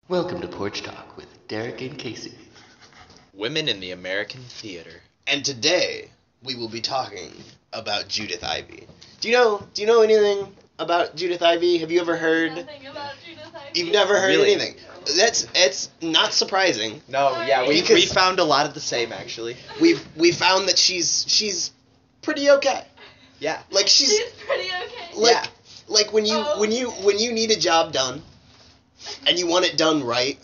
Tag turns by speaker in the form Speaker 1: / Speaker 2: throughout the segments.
Speaker 1: Welcome to Porch Talk with Derek and Kasey.
Speaker 2: Women in the American Theater.
Speaker 3: And today we will be talking about Judith Ivey. Do you know anything about Judith Ivey? Have you ever heard?
Speaker 4: Nothing about Judith Ivey.
Speaker 3: You've never heard
Speaker 2: Really?
Speaker 3: anything. It's not surprising.
Speaker 2: No, yeah, we
Speaker 3: Because-
Speaker 2: found a lot of the same actually.
Speaker 3: We found that she's pretty okay.
Speaker 2: Yeah.
Speaker 3: Like
Speaker 4: She's pretty okay.
Speaker 3: like
Speaker 2: Yeah.
Speaker 3: like when you need a job done and you want it done right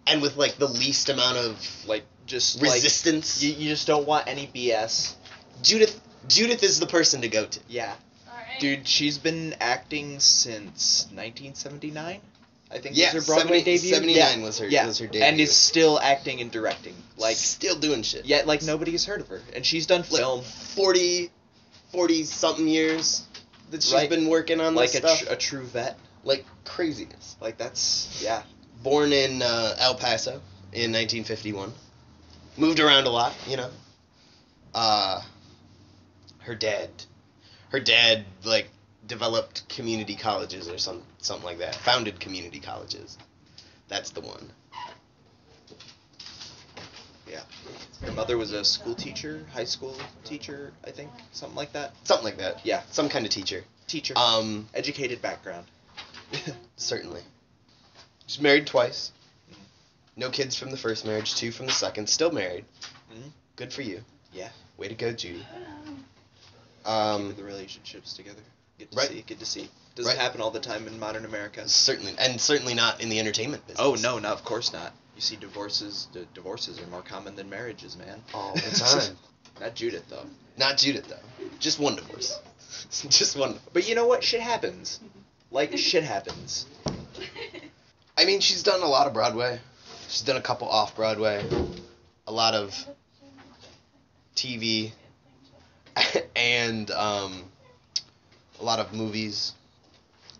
Speaker 3: and with like the least amount of
Speaker 2: Like just
Speaker 3: resistance.
Speaker 2: Like, you just don't want any BS.
Speaker 3: Judith is the person to go to.
Speaker 2: Yeah.
Speaker 4: Alright.
Speaker 2: Dude, she's been acting since 1979. I think
Speaker 3: Yeah,
Speaker 2: was her Broadway
Speaker 3: 70
Speaker 2: debut.
Speaker 3: 79
Speaker 2: yeah.
Speaker 3: was her
Speaker 2: yeah.
Speaker 3: was her debut.
Speaker 2: And is still acting and directing. Like
Speaker 3: still doing shit.
Speaker 2: yet like nobody's heard of her. And she's done
Speaker 3: Like
Speaker 2: film
Speaker 3: 40 something years that she's
Speaker 2: Right.
Speaker 3: been working on
Speaker 2: like
Speaker 3: this stuff.
Speaker 2: a true vet.
Speaker 3: Like craziness.
Speaker 2: Like that's yeah.
Speaker 3: Born in El Paso in 1951. Moved around a lot, you know. Her dad like developed community colleges or something like that. Founded community colleges. That's the one.
Speaker 2: Yeah. Her mother was a school teacher, high school teacher, I think, something like that.
Speaker 3: Something like that.
Speaker 2: Yeah.
Speaker 3: Some kind of teacher.
Speaker 2: Teacher. Educated background.
Speaker 3: Certainly. She's married twice. No kids from the first marriage, 2 from the second. Still married.
Speaker 2: Mhm.
Speaker 3: Good for you.
Speaker 2: Yeah.
Speaker 3: Way to go, Judy.
Speaker 2: Keeping the relationships together. Good to see. Doesn't
Speaker 3: Right.
Speaker 2: happen all the time in modern America.
Speaker 3: Certainly not in the entertainment business.
Speaker 2: Oh no, of course not. You see divorces are more common than marriages, man.
Speaker 3: All the time.
Speaker 2: Not Judith though.
Speaker 3: Not Judith though. Just one divorce. Just one.
Speaker 2: But you know what? Shit happens. Like shit happens.
Speaker 3: I mean, she's done a lot of Broadway. She's done a couple off Broadway. A lot of TV and a lot of movies,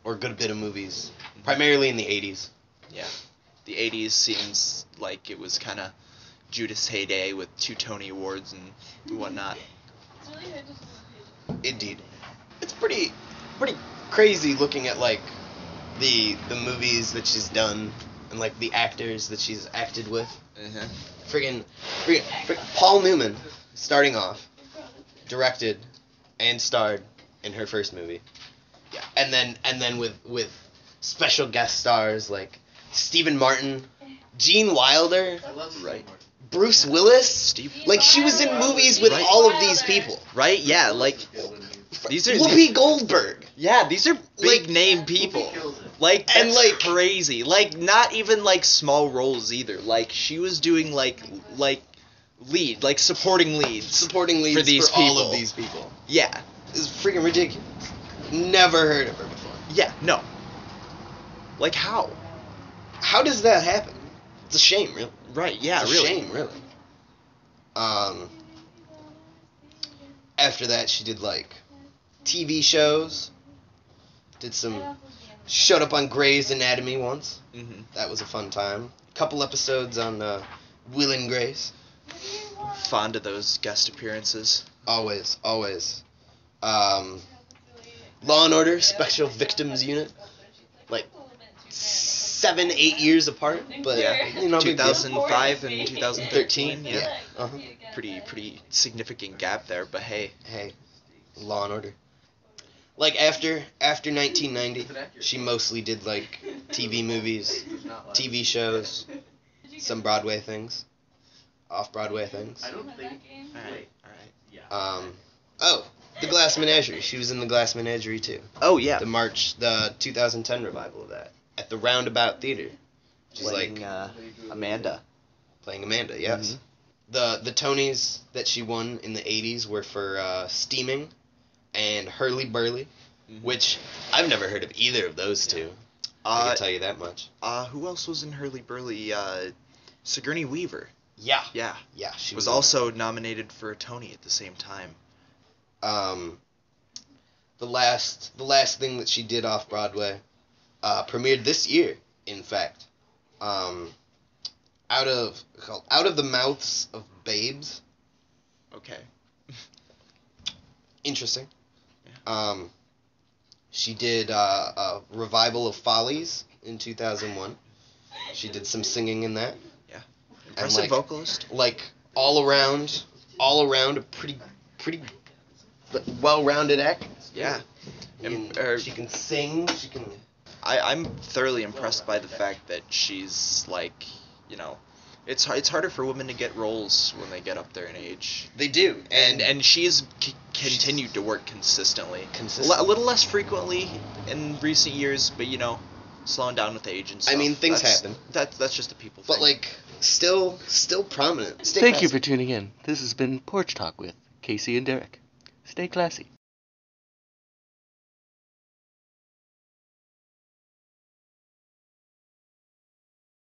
Speaker 3: or a good bit of movies, primarily in the 80s.
Speaker 2: Yeah. The 80s seems like it was kind of Judith's heyday with 2 Tony Awards and whatnot.
Speaker 4: It's really hard to see the
Speaker 3: Indeed. It's pretty crazy looking at like the movies that she's done and like the actors that she's acted with.
Speaker 2: Uh-huh.
Speaker 3: Friggin' Paul Newman, starting off, directed and starred in her first movie.
Speaker 2: Yeah.
Speaker 3: And then with special guest stars like Stephen Martin, Gene Wilder,
Speaker 2: Right.
Speaker 3: Bruce Willis.
Speaker 2: Steve.
Speaker 3: Like she was in movies with
Speaker 2: Right.
Speaker 3: all of these people.
Speaker 2: Right? Yeah, like these are
Speaker 3: Whoopi Goldberg.
Speaker 2: Yeah, these are big
Speaker 3: Like-
Speaker 2: name people. Like that's
Speaker 3: And, like-
Speaker 2: crazy. Like not even like small roles either. Like she was doing like lead, like supporting leads.
Speaker 3: Supporting leads
Speaker 2: For these
Speaker 3: all
Speaker 2: people.
Speaker 3: of these people.
Speaker 2: Yeah.
Speaker 3: It's freaking ridiculous. Never heard of her before.
Speaker 2: Yeah, no. Like how?
Speaker 3: How does that happen? It's a shame, really.
Speaker 2: Right, yeah,
Speaker 3: It's a
Speaker 2: really.
Speaker 3: shame, really. After that, she did like TV shows. Did some. Showed up on Grey's Anatomy once.
Speaker 2: Mhm.
Speaker 3: That was a fun time. Couple episodes on Will and Grace.
Speaker 2: Fond of those guest appearances.
Speaker 3: Always. Law and Order Special Victims Unit. Like 7-8 years apart, but
Speaker 2: Yeah.
Speaker 3: you know, big deal.
Speaker 2: 2005 and 2013, yeah.
Speaker 3: Yeah. Uh-huh.
Speaker 2: Pretty significant gap there, but hey.
Speaker 3: Hey, Law and Order. Like after 1990, she mostly did like TV movies, TV shows, some Broadway things, off-Broadway things.
Speaker 2: Alright.
Speaker 3: Oh, The Glass Menagerie. She was in The Glass Menagerie too.
Speaker 2: Oh yeah.
Speaker 3: The 2010 revival of that at the Roundabout Theater, which is
Speaker 2: Playing,
Speaker 3: like
Speaker 2: Amanda.
Speaker 3: playing Amanda. Yes. The Tonys that she won in the 80s were for Steaming and Hurly Burly, which I've never heard of either of those two. I can tell you that much.
Speaker 2: Who else was in Hurly Burly? Sigourney Weaver.
Speaker 3: Yeah.
Speaker 2: Yeah.
Speaker 3: Yeah, she
Speaker 2: Was
Speaker 3: in
Speaker 2: also nominated for a Tony at the same time.
Speaker 3: the last thing that she did off Broadway premiered this year, in fact. Out of the Mouths of Babes.
Speaker 2: Okay.
Speaker 3: Interesting. She did a revival of Follies in 2001. She did some singing in that.
Speaker 2: Yeah.
Speaker 3: And,
Speaker 2: Impressive
Speaker 3: like,
Speaker 2: vocalist.
Speaker 3: Like all around a pretty well-rounded act.
Speaker 2: Yeah.
Speaker 3: She can sing. She can.
Speaker 2: I'm thoroughly impressed by the fact that she's like, it's harder for women to get roles when they get up there in age.
Speaker 3: They do,
Speaker 2: And she's continued to work consistently. A little less frequently in recent years, but slowing down with age and stuff.
Speaker 3: I mean, things happen.
Speaker 2: That's just a people thing.
Speaker 3: But like, still prominent.
Speaker 1: Thank you for tuning in. This has been Porch Talk with Kasey and Derek. Stay classy.